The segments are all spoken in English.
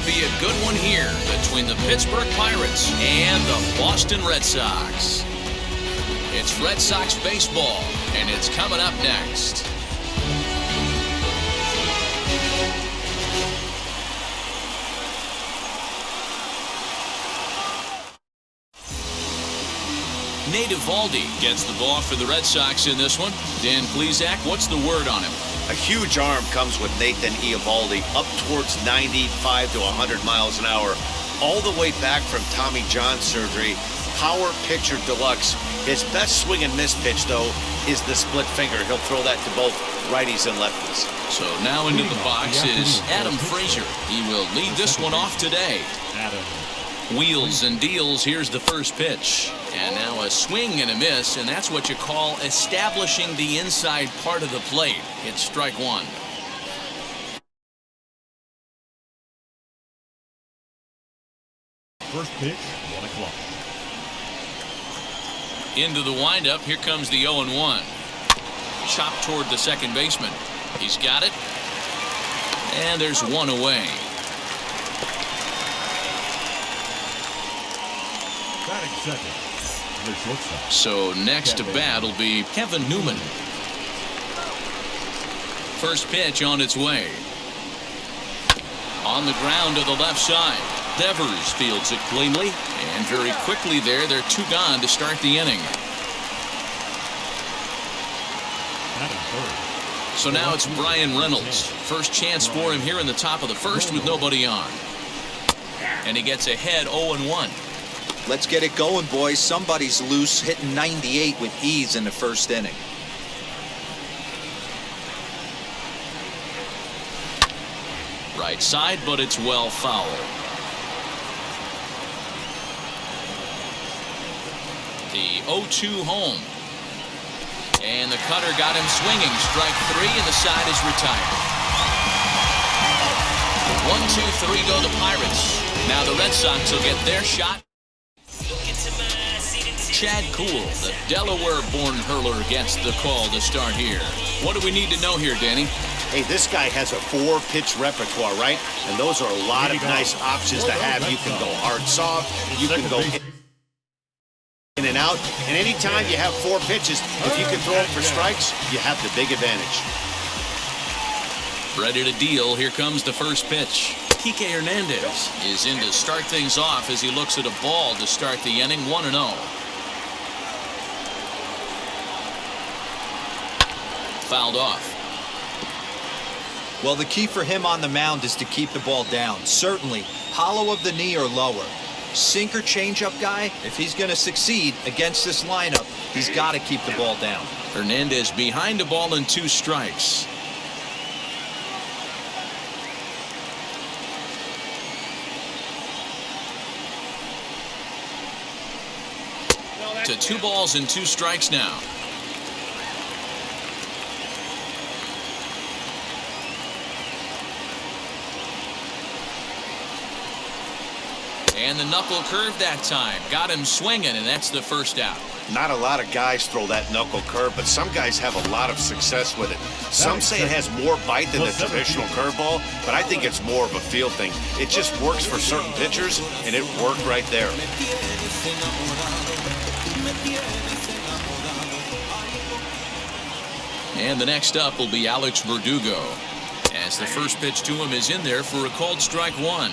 be a good one here between the Pittsburgh Pirates and the Boston Red Sox. It's Red Sox baseball, and it's coming up next. Nate Eovaldi gets the ball for the Red Sox in this one. Dan Plesac, what's the word on him? A huge arm comes with Nathan Eovaldi, up towards 95 to 100 miles an hour, all the way back from Tommy John surgery. Power pitcher deluxe. His best swing and miss pitch, though, is the split finger. He'll throw that to both righties and lefties. So now into the box is Adam Frazier. He will lead this one off today. Wheels and deals. Here's the first pitch. And now a swing and a miss, and that's what you call establishing the inside part of the plate. It's strike one. First pitch, 1 o'clock. Into the windup. Here comes the 0-1. Chopped toward the second baseman. He's got it. And there's one away. Batting second. So next to bat will be Kevin Newman. First pitch on its way. On the ground to the left side. Devers fields it cleanly, and very quickly they're two gone to start the inning. So now it's Brian Reynolds. First chance for him here in the top of the first with nobody on. And he gets ahead 0-1. Let's get it going, boys. Somebody's loose, hitting 98 with ease in the first inning. Right side, but it's well foul. The 0-2 home. And the cutter got him swinging. Strike three, and the side is retired. 1-2-3 go the Pirates. Now the Red Sox will get their shot. Chad Kuhl, the Delaware-born hurler, gets the call to start here. What do we need to know here, Danny? Hey, this guy has a 4-pitch repertoire, right? And those are a lot of nice options to have. You can go hard, soft. You can go in and out. And anytime you have 4 pitches, if you can throw them for strikes, you have the big advantage. Ready to deal. Here comes the first pitch. Kike Hernandez is in to start things off as he looks at a ball to start the inning. 1-0. Fouled off. Well, the key for him on the mound is to keep the ball down. Certainly, hollow of the knee or lower. Sinker changeup guy, if he's going to succeed against this lineup, he's got to keep the ball down. Hernandez behind the ball and 2 strikes. To 2 balls and 2 strikes now. And the knuckle curve that time. Got him swinging, and that's the first out. Not a lot of guys throw that knuckle curve, but some guys have a lot of success with it. Some say it has more bite than the traditional curveball, but I think it's more of a feel thing. It just works for certain pitchers, and it worked right there. And the next up will be Alex Verdugo, as the first pitch to him is in there for a called strike 1.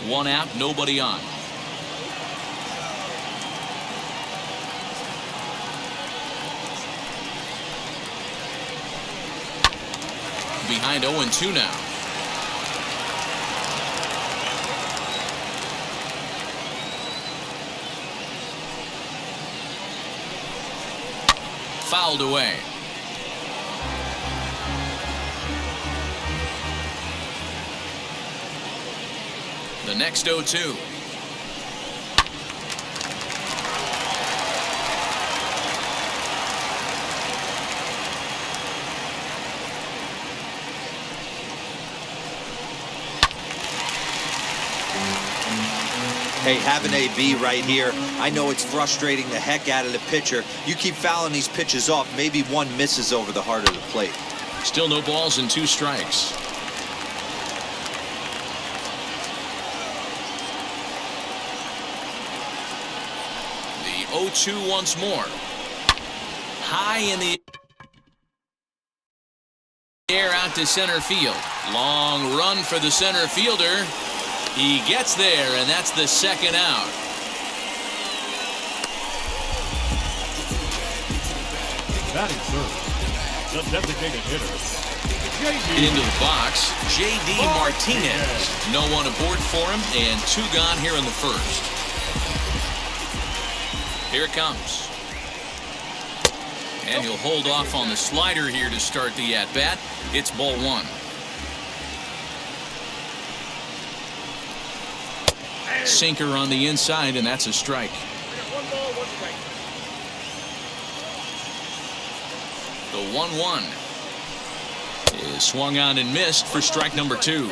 One out, nobody on. Behind 0-2 now. Fouled away. The next 0-2. Hey, have an AB right here. I know it's frustrating the heck out of the pitcher. You keep fouling these pitches off, maybe one misses over the heart of the plate. Still no balls and 2 strikes. The 0-2 once more. High in the air out to center field. Long run for the center fielder. He gets there, and that's the second out. Batting third, the designated hitter, Into the box, J.D. Martinez. No one aboard for him, and 2 gone here in the first. Here it comes. And he'll hold off on the slider here to start the at-bat. It's ball 1. Sinker on the inside, and that's a strike. The 1-1 is swung on and missed for strike number 2.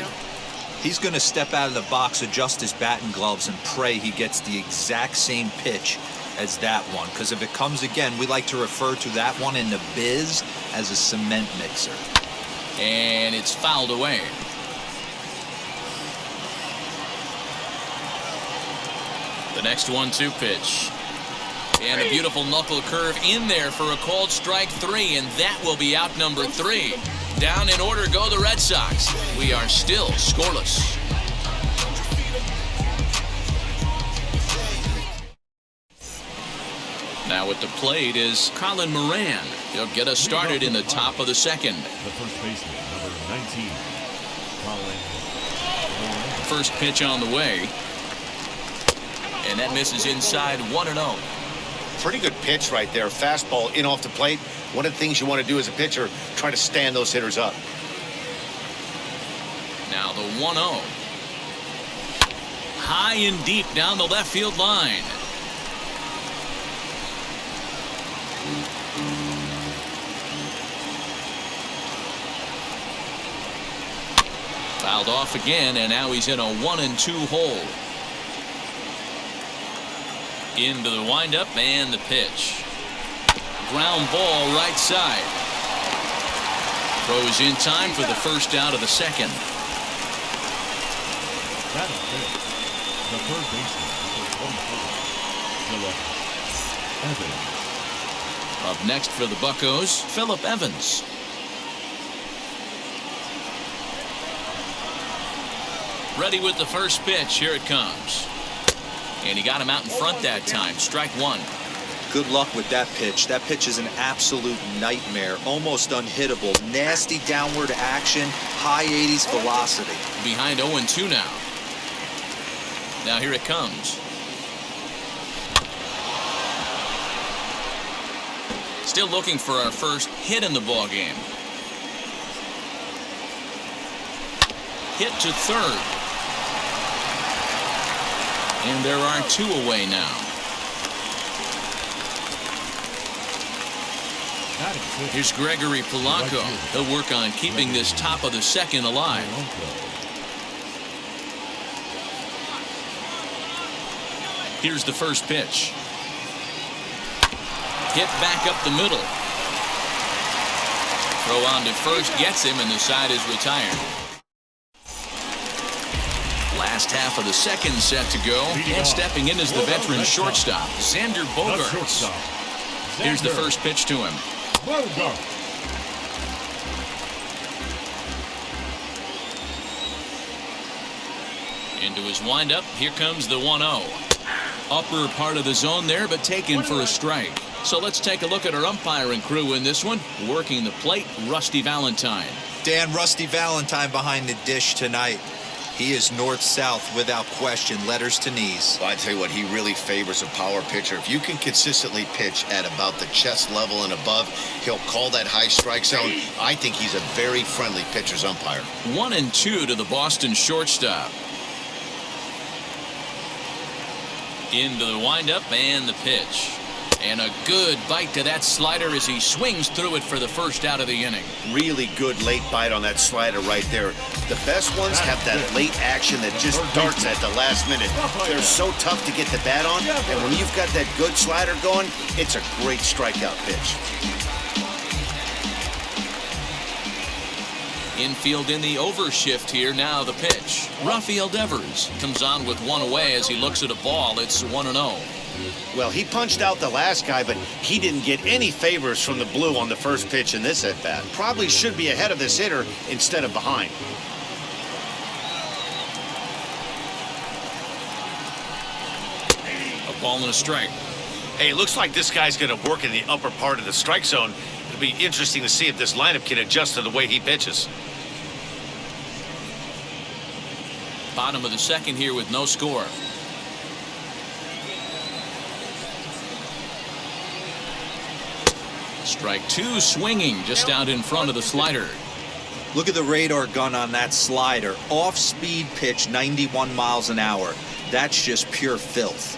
He's going to step out of the box, adjust his bat and gloves, and pray he gets the exact same pitch as that one, because if it comes again, we like to refer to that one in the biz as a cement mixer. And it's fouled away. The next 1-2 pitch. And a beautiful knuckle curve in there for a called strike 3, and that will be out number 3. Down in order go the Red Sox. We are still scoreless. Now at the plate is Colin Moran. He'll get us started in the top of the second. the first baseman, number 19, Colin. First pitch on the way. And that misses inside 1-0. Pretty good pitch right there. Fastball in off the plate. One of the things you want to do as a pitcher, try to stand those hitters up. Now the 1-0. High and deep down the left field line. Fouled off again, and now he's in a 1-2 hole. Into the windup and the pitch. Ground ball right side. Throws in time for the first out of the second. Batting fifth, the third baseman, number 24, Philip Evans. Up next for the Buccos, Philip Evans. Ready with the first pitch. Here it comes. And he got him out in front that time. Strike 1. Good luck with that pitch. That pitch is an absolute nightmare. Almost unhittable. Nasty downward action. High 80s velocity. Behind 0-2 now. Now here it comes. Still looking for our first hit in the ball game. Hit to third. And there are 2 away now. Here's Gregory Polanco. He'll work on keeping this top of the second alive. Here's the first pitch. Hit back up the middle. Throw on to first gets him, and the side is retired. Last half of the second set to go, and stepping in is the veteran shortstop, Xander Bogaerts. Here's the first pitch to him. Into his windup, here comes the 1-0. Upper part of the zone there, but taken for a strike. So let's take a look at our umpiring crew in this one. Working the plate, Rusty Valentine. Dan Rusty Valentine behind the dish tonight. He is north-south without question, letters to knees. Well, I tell you what, he really favors a power pitcher. If you can consistently pitch at about the chest level and above, he'll call that high strike zone. I think he's a very friendly pitcher's umpire. 1-2 to the Boston shortstop. Into the windup and the pitch. And a good bite to that slider as he swings through it for the first out of the inning. Really good late bite on that slider right there. The best ones have that late action that just darts at the last minute. They're so tough to get the bat on, and when you've got that good slider going, it's a great strikeout pitch. Infield in the overshift here. Now the pitch. Rafael Devers comes on with one away as he looks at a ball. It's 1-0. Well, he punched out the last guy, but he didn't get any favors from the blue on the first pitch in this at-bat. Probably should be ahead of this hitter instead of behind. A ball and a strike. Hey, it looks like this guy's going to work in the upper part of the strike zone. It'll be interesting to see if this lineup can adjust to the way he pitches. Bottom of the second here with no score. Strike two, swinging just out in front of the slider. Look at the radar gun on that slider. Off-speed pitch, 91 miles an hour. That's just pure filth.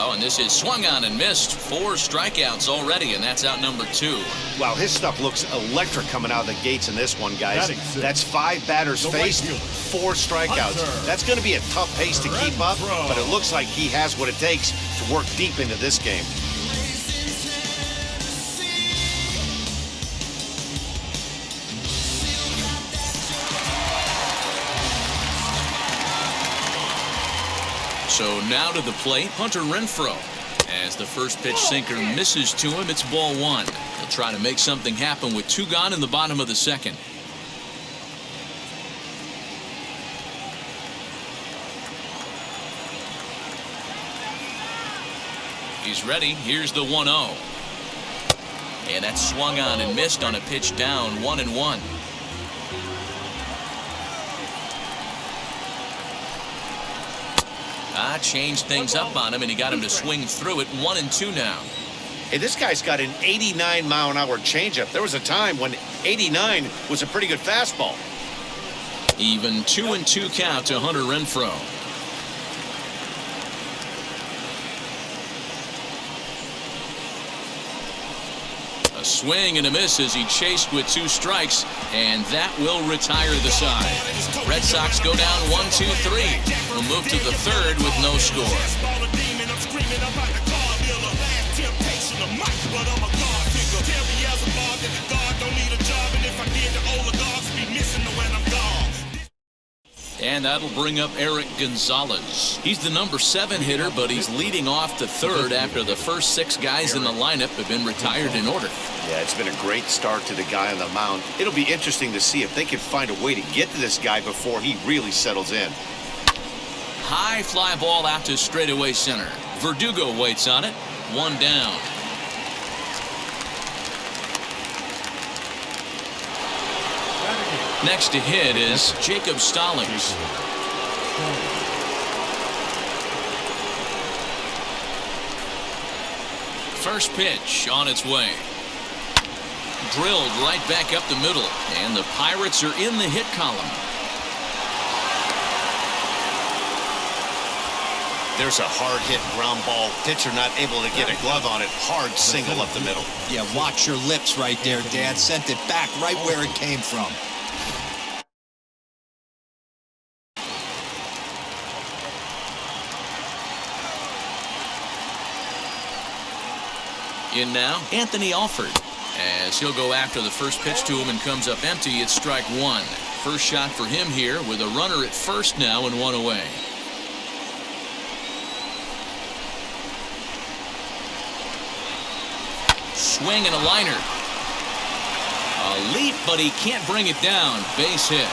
Oh, and this is swung on and missed. 4 strikeouts already, and that's out number 2. Wow, his stuff looks electric coming out of the gates in this one, guys. That's 5 batters faced, 4 strikeouts. That's going to be a tough pace to keep up, but it looks like he has what it takes to work deep into this game. So now to the plate, Hunter Renfroe. As the first pitch sinker misses to him, it's ball 1. He'll try to make something happen with 2 gone in the bottom of the second. He's ready. Here's the 1-0. And that's swung on and missed on a pitch down, 1-1. Changed things up on him, and he got him to swing through it. 1-2 now. Hey, this guy's got an 89-mile-an-hour changeup. There was a time when 89 was a pretty good fastball. Even 2-2 count to Hunter Renfroe. A swing and a miss as he chased with 2 strikes, and that will retire the side. Red Sox go down 1-2-3. We'll move to the third with no score. And that'll bring up Eric Gonzalez. He's the number 7 hitter, but he's leading off the third after the first 6 guys in the lineup have been retired in order. Yeah, it's been a great start to the guy on the mound. It'll be interesting to see if they can find a way to get to this guy before he really settles in. High fly ball out to straightaway center. Verdugo waits on it. 1 down. Next to hit is Jacob Stallings. First pitch on its way. Drilled right back up the middle, and the Pirates are in the hit column. There's a hard hit ground ball. Pitcher not able to get a glove on it. Hard single up the middle. Yeah, watch your lips right there, Dad. Sent it back right where it came from. In now, Anthony Alford. As he'll go after the first pitch to him and comes up empty, it's strike 1. First shot for him here with a runner at first now and 1 away. Swing and a liner. A leap, but he can't bring it down. Base hit.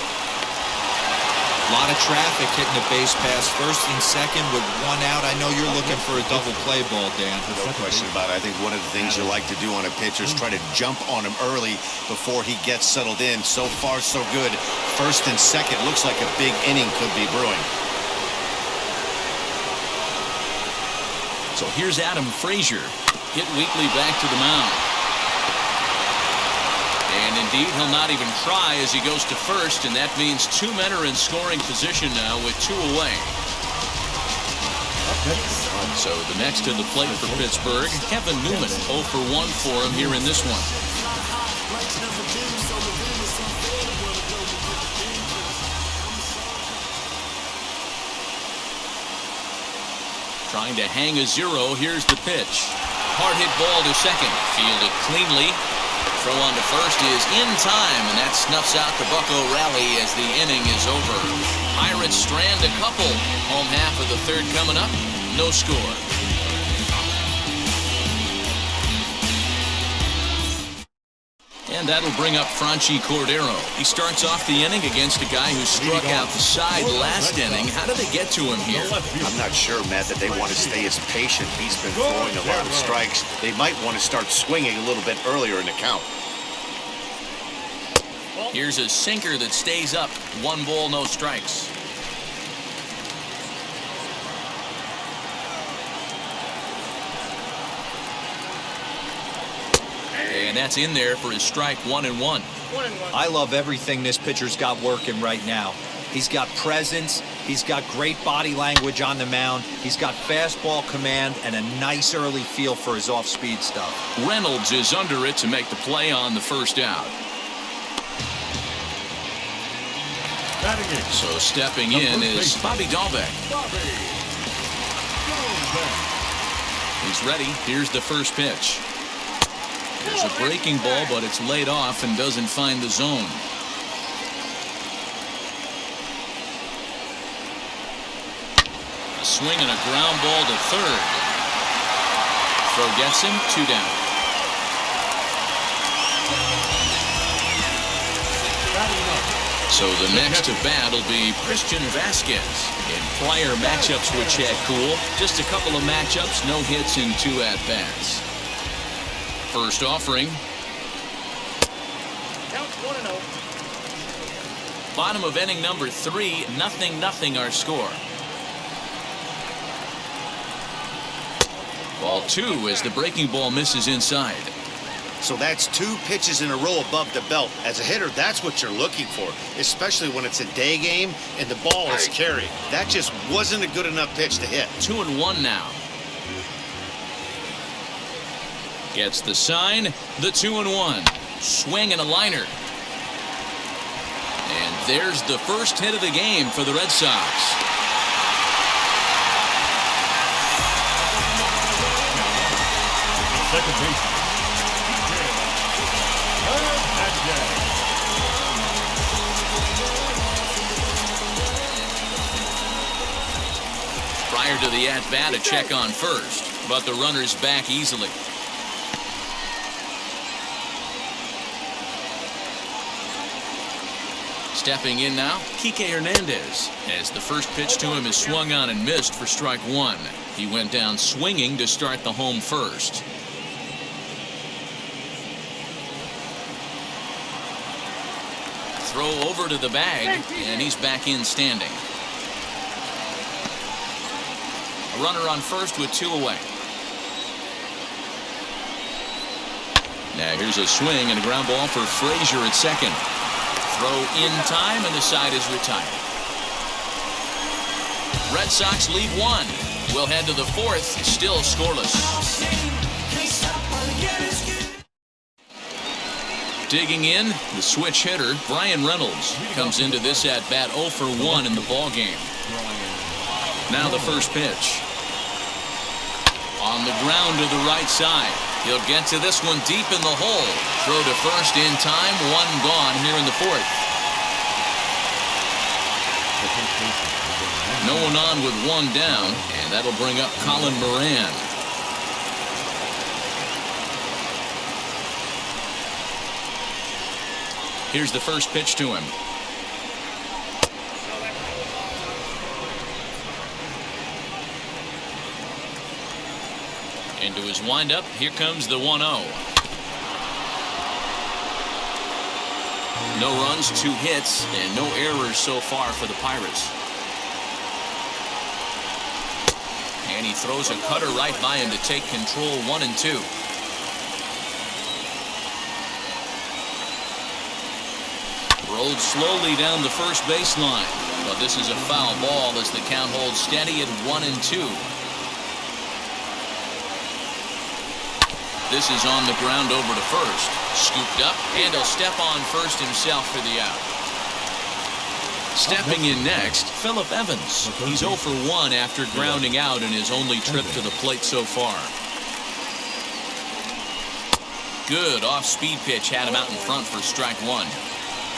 A lot of traffic hitting the base pass first and second with 1 out. I know you're looking for a double play ball, Dan. No question about it. I think one of the things you like to do on a pitcher is try to jump on him early before he gets settled in. So far, so good. First and second looks like a big inning could be brewing. So here's Adam Frazier. Hit weakly back to the mound. And in Indeed, he'll not even try as he goes to first, and that means 2 men are in scoring position now with 2 away. So the next to the plate for Pittsburgh, Kevin Newman, 0 for 1 for him here in this one. Trying to hang a 0. Here's the pitch. Hard hit ball to second. Fielded cleanly. Throw on to first is in time, and that snuffs out the Bucco rally as the inning is over. Pirates strand a couple. Home half of the third coming up. No score. And that'll bring up Franchi Cordero. He starts off the inning against a guy who struck out the side last inning. How did they get to him here? I'm not sure, Matt, that they want to stay as patient. He's been throwing a lot of strikes. They might want to start swinging a little bit earlier in the count. Here's a sinker that stays up. 1 ball, no strikes. And that's in there for his strike. 1-1. I love everything this pitcher's got working right now. He's got presence. He's got great body language on the mound. He's got fastball command and a nice early feel for his off-speed stuff. Reynolds is under it to make the play on the first out. So stepping in is Bobby Dahlbeck. He's ready. Here's the first pitch. There's a breaking ball, but it's laid off and doesn't find the zone. A swing and a ground ball to third. Throw gets him. 2 down. So the next to bat will be Christian Vasquez. In prior matchups with Chad Kuhl, just a couple of matchups, no hits in 2 at-bats. First offering. Count 1-0. Bottom of inning number 3, 0-0 our score. Ball 2 as the breaking ball misses inside. So that's 2 pitches in a row above the belt. As a hitter, that's what you're looking for, especially when it's a day game and the ball is carried. That just wasn't a good enough pitch to hit. 2-1 now. Gets the sign, the 2-1. Swing and a liner. And there's the first hit of the game for the Red Sox. Second base. Prior to the at-bat, a check on first, but the runner's back easily. Stepping in now, Kike Hernandez, as the first pitch to him is swung on and missed for strike 1. He went down swinging to start the home first. Throw over to the bag, and he's back in standing. A runner on first with 2 away. Now here's a swing and a ground ball for Frazier at second. Throw in time, and the side is retired. Red Sox lead 1. We'll head to the 4th, still scoreless. Digging in, the switch hitter, Brian Reynolds, comes into this at-bat 0 for 1 in the ballgame. Now the first pitch. On the ground to the right side. He'll get to this one deep in the hole. Throw to first in time. 1 gone here in the 4th. No one on with 1 down, and that'll bring up Colin Moran. Here's the first pitch to him. Into his windup, here comes the 1-0. No runs, 2 hits, and no errors so far for the Pirates. And he throws a cutter right by him to take control. 1-2. Rolled slowly down the first baseline. But this is a foul ball as the count holds steady at 1-2. This is on the ground over to first. Scooped up, and he'll step on first himself for the out. Stepping in next, Phillip Evans. He's 0 for 1 after grounding out in his only trip to the plate so far. Good off-speed pitch had him out in front for strike one.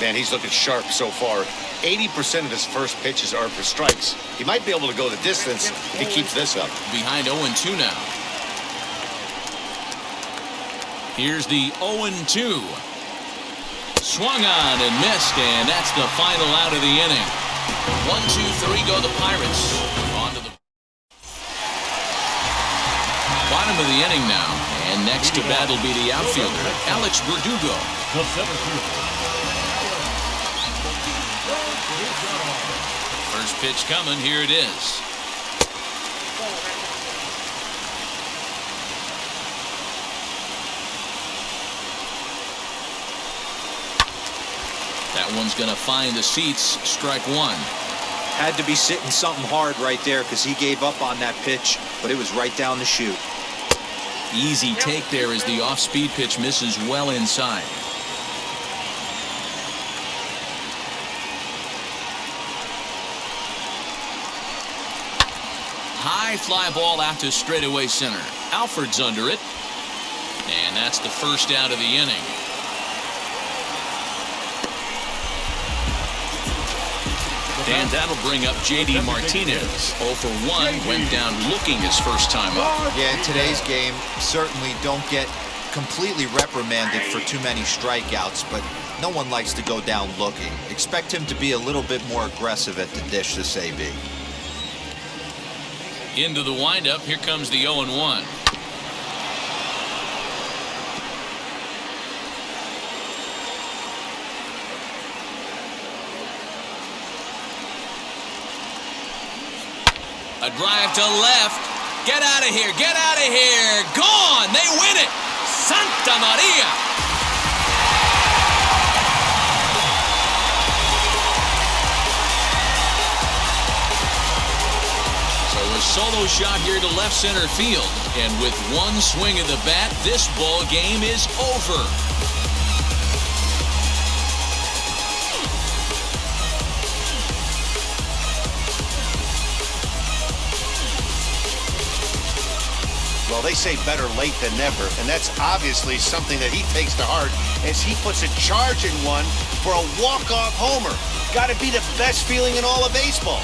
Man, he's looking sharp so far. 80% of his first pitches are for strikes. He might be able to go the distance if he keeps this up. Behind 0-2 now. Here's the 0-2. Swung on and missed, and that's the final out of the inning. 1-2-3 go the Pirates. On to the bottom of the inning now. And next to bat will be the outfielder, Alex Verdugo. First pitch coming, here it is. That one's going to find the seats, strike one. Had to be sitting something hard right there because he gave up on that pitch, but it was right down the chute. Easy take there as the off-speed pitch misses well inside. High fly ball out to straightaway center. Alford's under it. And that's the first out of the inning. And that'll bring up J.D. Martinez. 0 for 1, went down looking his first time up. Yeah, in today's game, certainly don't get completely reprimanded for too many strikeouts, but no one likes to go down looking. Expect him to be a little bit more aggressive at the dish this AB. Into the windup, here comes the 0-1. A drive to left. Get out of here. Get out of here. Gone. They win it. Santa Maria. So a solo shot here to left center field. And with one swing of the bat, this ball game is over. Well, they say better late than never, and that's obviously something that he takes to heart as he puts a charge in one for a walk-off homer. Got to be the best feeling in all of baseball.